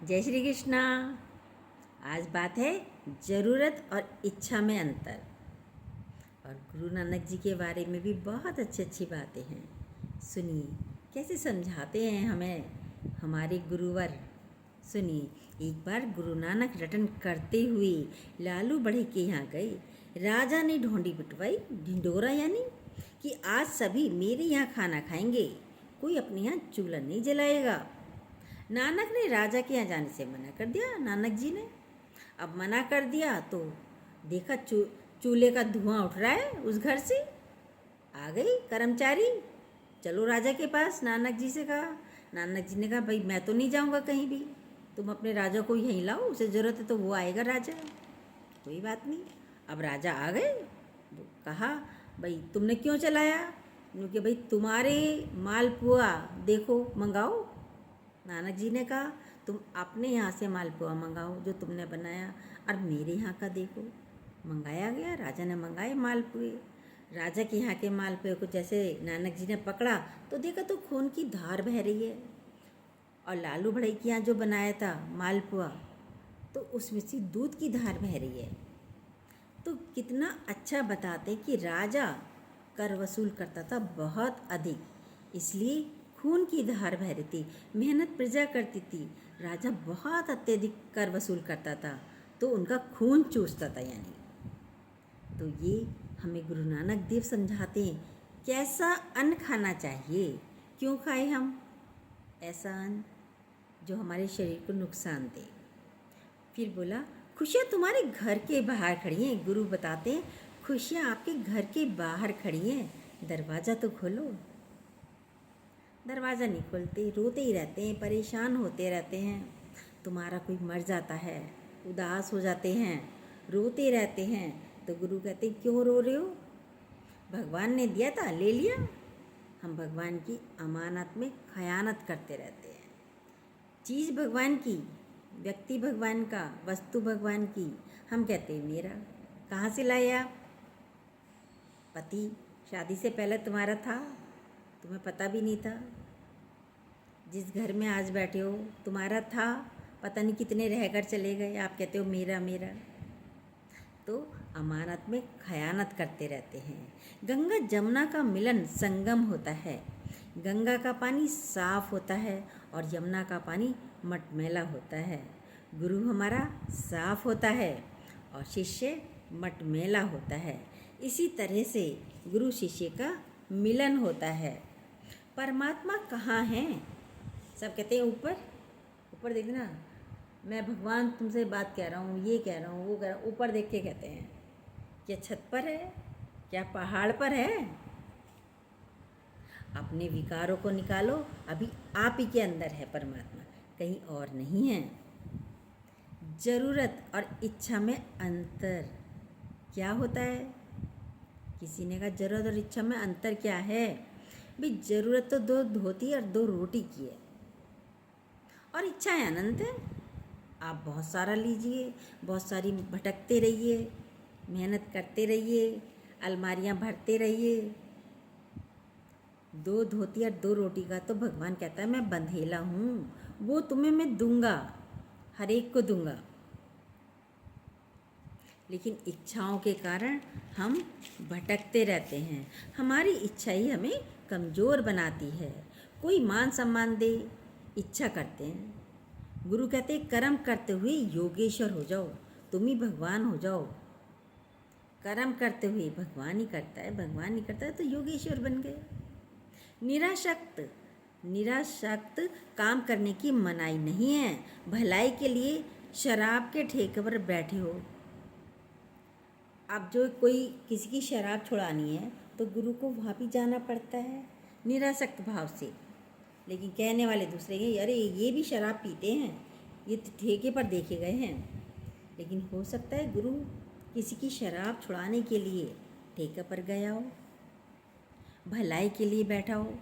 जय श्री कृष्णा। आज बात है ज़रूरत और इच्छा में अंतर। और गुरु नानक जी के बारे में भी बहुत अच्छी अच्छी बातें हैं। सुनिए कैसे समझाते हैं हमें हमारे गुरुवर। सुनिए, एक बार गुरु नानक रटन करते हुए लालू बढ़ई के यहाँ गए। राजा ने ढोंडी पिटवाई, ढिंडोरा यानी कि आज सभी मेरे यहाँ खाना खाएंगे, कोई अपने यहाँ चूल्हा नहीं जलाएगा। नानक ने राजा के यहाँ जाने से मना कर दिया। नानक जी ने अब मना कर दिया तो देखा चूल्हे का धुआं उठ रहा है उस घर से। आ गई कर्मचारी, चलो राजा के पास। नानक जी से कहा। नानक जी ने कहा, भाई मैं तो नहीं जाऊंगा कहीं भी, तुम अपने राजा को यहीं लाओ, उसे ज़रूरत है तो वो आएगा राजा, कोई बात नहीं। अब राजा आ गए। कहा, भाई तुमने क्यों चलाया? क्योंकि भाई तुम्हारे मालपुआ देखो मंगाओ। नानक जी ने कहा, तुम अपने यहाँ से मालपुआ मंगाओ जो तुमने बनाया, और मेरे यहाँ का देखो। मंगाया गया, राजा ने मंगाए मालपुए। राजा के यहाँ के मालपुए को जैसे नानक जी ने पकड़ा तो देखा तो खून की धार बह रही है। और लालू बढ़ई के यहाँ जो बनाया था मालपुआ तो उसमें से दूध की धार बह रही है। तो कितना अच्छा बताते कि राजा कर वसूल करता था बहुत अधिक, इसलिए खून की धार बह रही थी, मेहनत प्रजा करती थी। राजा बहुत अत्यधिक कर वसूल करता था तो उनका खून चूसता था यानी। तो ये हमें गुरु नानक देव समझाते हैं कैसा अन्न खाना चाहिए, क्यों खाए हम ऐसा अन्न जो हमारे शरीर को नुकसान दे। फिर बोला, खुशियाँ तुम्हारे घर के बाहर खड़ी हैं। गुरु बताते हैं खुशियाँ आपके घर के बाहर खड़ी हैं, दरवाज़ा तो खोलो। दरवाज़ा नहीं खोलते, रोते ही रहते हैं, परेशान होते रहते हैं। तुम्हारा कोई मर जाता है, उदास हो जाते हैं, रोते रहते हैं, तो गुरु कहते हैं क्यों रो रहे हो? भगवान ने दिया था, ले लिया। हम भगवान की अमानत में खयानत करते रहते हैं। चीज़ भगवान की, व्यक्ति भगवान का, वस्तु भगवान की, हम कहते हैं मेरा। कहाँ से लाए आप? पति शादी से पहले तुम्हारा था, तुम्हें पता भी नहीं था। जिस घर में आज बैठे हो तुम्हारा था, पता नहीं कितने रहकर चले गए, आप कहते हो मेरा मेरा। तो अमानत में खयानत करते रहते हैं। गंगा जमुना का मिलन संगम होता है। गंगा का पानी साफ होता है और यमुना का पानी मटमैला होता है। गुरु हमारा साफ होता है और शिष्य मटमैला होता है। इसी तरह से गुरु शिष्य का मिलन होता है। परमात्मा कहाँ है? सब कहते हैं ऊपर। ऊपर देखना, मैं भगवान तुमसे बात कह रहा हूँ, ये कह रहा हूँ, वो कह रहा हूँ, ऊपर देख के कहते हैं। क्या छत पर है? क्या पहाड़ पर है? अपने विकारों को निकालो, अभी आप ही के अंदर है परमात्मा, कहीं और नहीं है। ज़रूरत और इच्छा में अंतर क्या होता है? किसी ने कहा ज़रूरत और इच्छा में अंतर क्या है? भाई ज़रूरत तो 2 धोती और 2 रोटी की है, और इच्छाएं अनंत है। आप बहुत सारा लीजिए, बहुत सारी भटकते रहिए, मेहनत करते रहिए, अलमारियां भरते रहिए। 2 धोती और 2 रोटी का तो भगवान कहता है मैं बंधेला हूँ, वो तुम्हें मैं दूंगा, हर एक को दूंगा। लेकिन इच्छाओं के कारण हम भटकते रहते हैं। हमारी इच्छा ही हमें कमज़ोर बनाती है। कोई मान सम्मान दे, इच्छा करते हैं। गुरु कहते हैं कर्म करते हुए योगेश्वर हो जाओ, तुम ही भगवान हो जाओ। कर्म करते हुए भगवान ही करता है, भगवान ही करता है तो योगेश्वर बन गए। निरासक्त काम करने की मनाही नहीं है। भलाई के लिए शराब के ठेके पर बैठे हो। अब जो कोई किसी की शराब छुड़ानी है तो गुरु को वहाँ भी जाना पड़ता है निरासक्त भाव से। लेकिन कहने वाले दूसरे के, अरे ये भी शराब पीते हैं, ये तो ठेके पर देखे गए हैं। लेकिन हो सकता है गुरु किसी की शराब छुड़ाने के लिए ठेके पर गया हो, भलाई के लिए बैठा हो।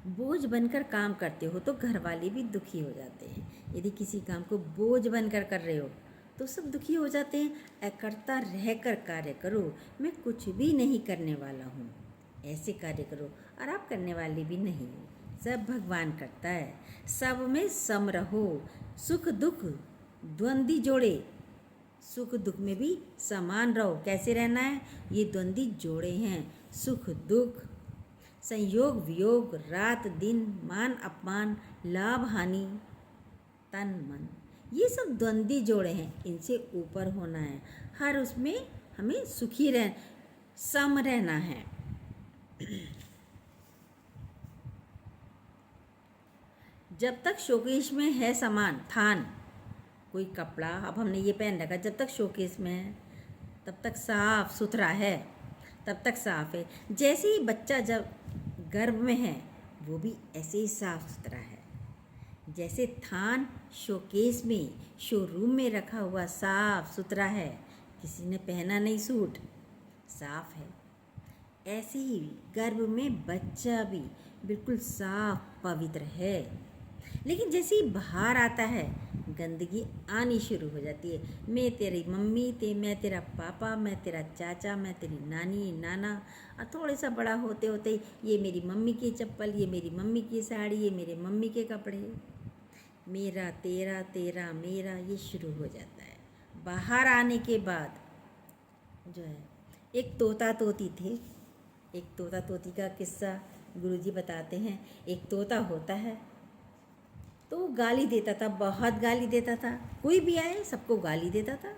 बोझ बनकर काम करते हो तो घर वाले भी दुखी हो जाते हैं। यदि किसी काम को बोझ बनकर कर रहे हो तो सब दुखी हो जाते हैं। अकर्ता रहकर कार्य करो, मैं कुछ भी नहीं करने वाला हूँ, ऐसे कार्य करो। और आप करने वाले भी नहीं हो, सब भगवान करता है। सब में सम रहो, सुख दुख द्वंद्वी जोड़े, सुख दुख में भी समान रहो। कैसे रहना है? ये द्वंद्वी जोड़े हैं, सुख दुख, संयोग वियोग, रात दिन, मान अपमान, लाभ हानि, तन मन, ये सब द्वंद्वी जोड़े हैं। इनसे ऊपर होना है। हर उसमें हमें सुखी सम रहना है। जब तक शोकेश में है सामान, थान, कोई कपड़ा अब हमने ये पहन रखा, जब तक शोकेस में है तब तक साफ सुथरा है, तब तक साफ है। जैसे ही बच्चा जब गर्भ में है वो भी ऐसे ही साफ सुथरा है। जैसे थान शोकेस में, शोरूम में रखा हुआ साफ सुथरा है, किसी ने पहना नहीं सूट, साफ है। ऐसे ही गर्भ में बच्चा भी बिल्कुल साफ पवित्र है। लेकिन जैसे ही बाहर आता है गंदगी आनी शुरू हो जाती है। मैं तेरी मम्मी, मैं तेरा पापा, मैं तेरा चाचा, मैं तेरी नानी नाना, और थोड़े सा बड़ा होते होते ये मेरी मम्मी की चप्पल, ये मेरी मम्मी की साड़ी, ये मेरे मम्मी के कपड़े, मेरा तेरा तेरा मेरा, ये शुरू हो जाता है। बाहर आने के बाद जो है, एक तोता तोती थे। एक तोता तोती का किस्सा गुरुजी बताते हैं। एक तोता होता है तो वो गाली देता था, बहुत गाली देता था। कोई भी आए सबको गाली देता था।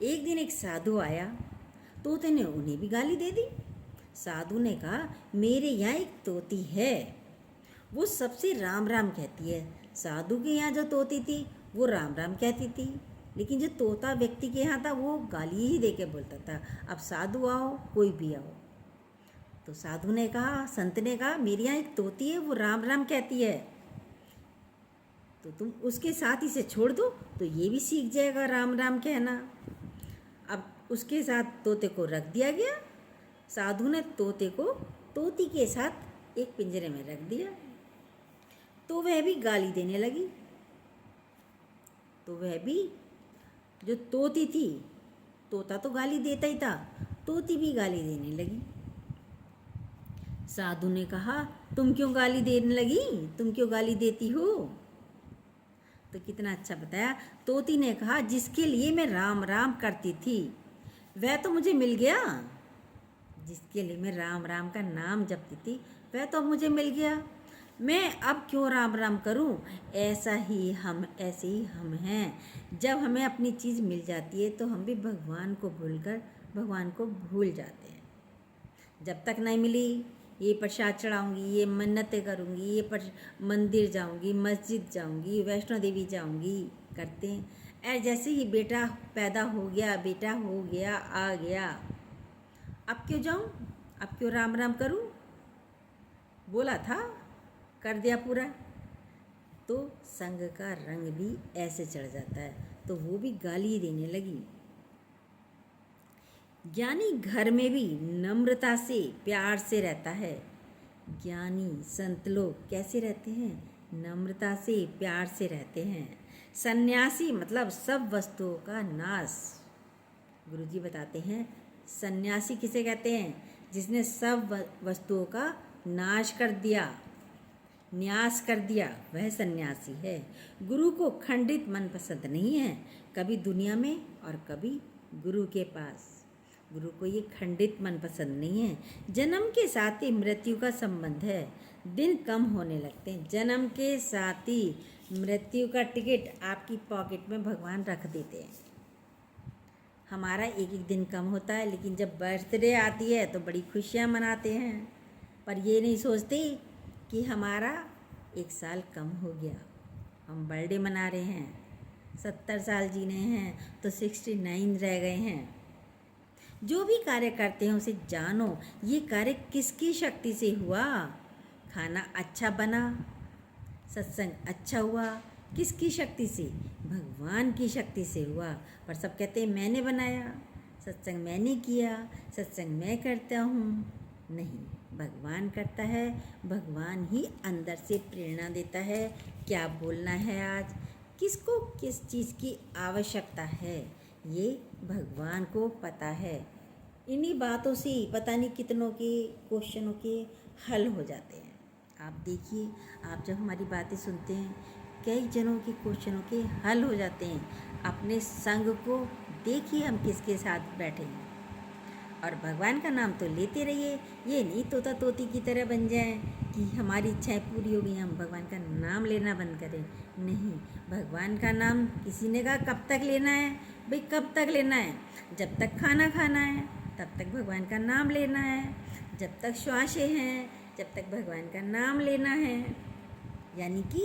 एक दिन एक साधु आया, तोते ने उन्हें भी गाली दे दी। साधु ने कहा, मेरे यहाँ एक तोती है, वो सबसे राम राम कहती है। साधु के यहाँ जो तोती थी वो राम राम कहती थी, लेकिन जो तोता व्यक्ति के यहाँ था वो गाली ही दे के बोलता था। अब साधु आओ, कोई भी आओ, तो साधु ने कहा, संत ने कहा, मेरे यहाँ एक तोती है, वो राम राम कहती है, तो तुम उसके साथ इसे छोड़ दो तो ये भी सीख जाएगा राम राम कहना। अब उसके साथ तोते को रख दिया गया। साधु ने तोते को तोती के साथ एक पिंजरे में रख दिया, तो वह भी गाली देने लगी। तो वह भी, जो तोती थी, तोता तो गाली देता ही था, तोती भी गाली देने लगी। साधु ने कहा, तुम क्यों गाली देने लगी, तुम क्यों गाली देती हो? तो कितना अच्छा बताया। तोती ने कहा, जिसके लिए मैं राम राम करती थी वह तो मुझे मिल गया, जिसके लिए मैं राम राम का नाम जपती थी वह तो मुझे मिल गया, मैं अब क्यों राम राम करूं? ऐसे ही हम हैं। जब हमें अपनी चीज़ मिल जाती है तो हम भी भगवान को भूलकर भगवान को भूल जाते हैं। जब तक नहीं मिली, ये प्रसाद चढ़ाऊँगी, ये मन्नतें करूँगी, ये मंदिर जाऊँगी, मस्जिद जाऊँगी, वैष्णो देवी जाऊँगी करते हैं। ऐ जैसे ही बेटा पैदा हो गया, बेटा हो गया, आ गया, अब क्यों जाऊँ, अब क्यों राम राम करूँ? बोला था, कर दिया पूरा। तो संग का रंग भी ऐसे चढ़ जाता है, तो वो भी गाली देने लगी। ज्ञानी घर में भी नम्रता से प्यार से रहता है। ज्ञानी संत लोग कैसे रहते हैं? नम्रता से प्यार से रहते हैं। सन्यासी मतलब सब वस्तुओं का नाश। गुरुजी बताते हैं, सन्यासी किसे कहते हैं? जिसने सब वस्तुओं का नाश कर दिया, न्यास कर दिया, वह सन्यासी है। गुरु को खंडित मन पसंद नहीं है, कभी दुनिया में और कभी गुरु के पास। गुरु को ये खंडित मन पसंद नहीं है। जन्म के साथ ही मृत्यु का संबंध है, दिन कम होने लगते हैं। जन्म के साथ ही मृत्यु का टिकट आपकी पॉकेट में भगवान रख देते हैं। हमारा एक एक दिन कम होता है, लेकिन जब बर्थडे आती है तो बड़ी खुशियाँ मनाते हैं, पर ये नहीं सोचते कि हमारा एक साल कम हो गया। हम बर्थडे मना रहे हैं, 70 साल जीने हैं तो 69 रह गए हैं। जो भी कार्य करते हैं उसे जानो, ये कार्य किसकी शक्ति से हुआ। खाना अच्छा बना, सत्संग अच्छा हुआ, किसकी शक्ति से? भगवान की शक्ति से हुआ। पर सब कहते हैं मैंने बनाया, सत्संग मैंने किया, सत्संग मैं करता हूँ। नहीं, भगवान करता है। भगवान ही अंदर से प्रेरणा देता है। क्या बोलना है आज, किसको किस चीज़ की आवश्यकता है, ये भगवान को पता है। इन्हीं बातों से पता नहीं कितनों के क्वेश्चनों के हल हो जाते हैं। आप देखिए, आप जब हमारी बातें सुनते हैं, कई जनों के क्वेश्चनों के हल हो जाते हैं। अपने संग को देखिए, हम किसके साथ बैठे हैं। और भगवान का नाम तो लेते रहिए। ये नहीं तोता तोती की तरह बन जाए कि हमारी इच्छाएं पूरी हो गई, हम भगवान का नाम लेना बंद करें। नहीं, भगवान का नाम किसी ने कहा कब तक लेना है? भाई कब तक लेना है? जब तक खाना खाना है तब तक भगवान का नाम लेना है। जब तक श्वासें हैं जब तक भगवान का नाम लेना है। यानी कि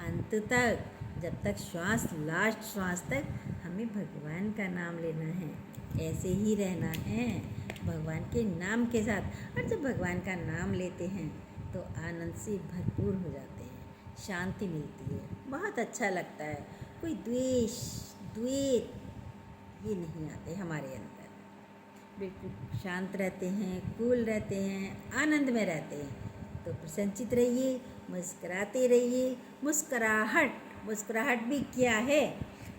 अंत तक, जब तक श्वास, लास्ट श्वास तक हमें भगवान का नाम लेना है। ऐसे ही रहना है भगवान के नाम के साथ। और जब भगवान का नाम लेते हैं तो आनंद से भरपूर हो जाते हैं, शांति मिलती है, बहुत अच्छा लगता है। कोई द्वेष, द्वेष ये नहीं आते हमारे अंदर। बिल्कुल शांत रहते हैं, कूल रहते हैं, आनंद में रहते हैं। तो प्रसन्नचित रहिए, मुस्कुराते रहिए। मुस्कुराहट भी क्या है?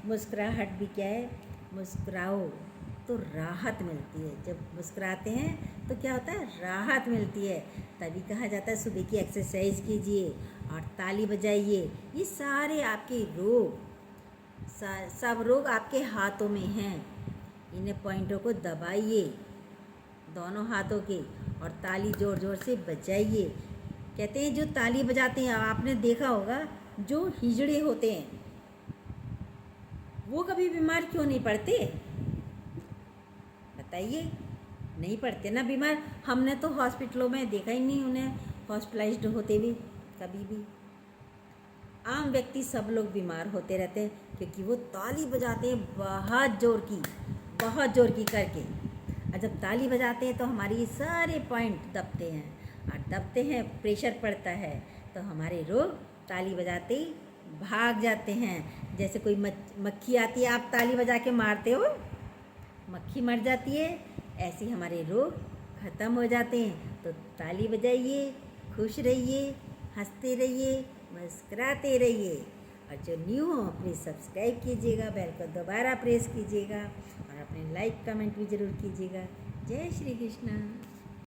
मुस्कुराहट भी क्या है? मुस्कुराओ तो राहत मिलती है। जब मुस्कुराते हैं तो क्या होता है? राहत मिलती है। तभी कहा जाता है सुबह की एक्सरसाइज कीजिए और ताली बजाइए। ये सारे आपके रोग, सब रोग आपके हाथों में हैं। इन्हें पॉइंटों को दबाइए दोनों हाथों के और ताली ज़ोर ज़ोर से बजाइए। कहते हैं जो ताली बजाते हैं, आपने देखा होगा, जो हिजड़े होते हैं वो कभी बीमार क्यों नहीं पड़ते? बताइए, नहीं पड़ते ना बीमार। हमने तो हॉस्पिटलों में देखा ही नहीं उन्हें हॉस्पिटलाइज्ड होते भी कभी भी। आम व्यक्ति सब लोग बीमार होते रहते हैं क्योंकि वो ताली बजाते हैं बहुत ज़ोर की करके। और जब ताली बजाते हैं तो हमारी सारे पॉइंट दबते हैं, और दबते हैं, प्रेशर पड़ता है, तो हमारे रोग ताली बजाते ही भाग जाते हैं। जैसे कोई मक्खी आती है, आप ताली बजा के मारते हो, मक्खी मर जाती है। ऐसे हमारे रोग ख़त्म हो जाते हैं। तो ताली बजाइए, खुश रहिए, हंसते रहिए, मुस्कुराते रहिए। और जो न्यू हो प्लीज़ सब्सक्राइब कीजिएगा, बेल को दोबारा प्रेस कीजिएगा और अपने लाइक कमेंट भी ज़रूर कीजिएगा। जय श्री कृष्ण।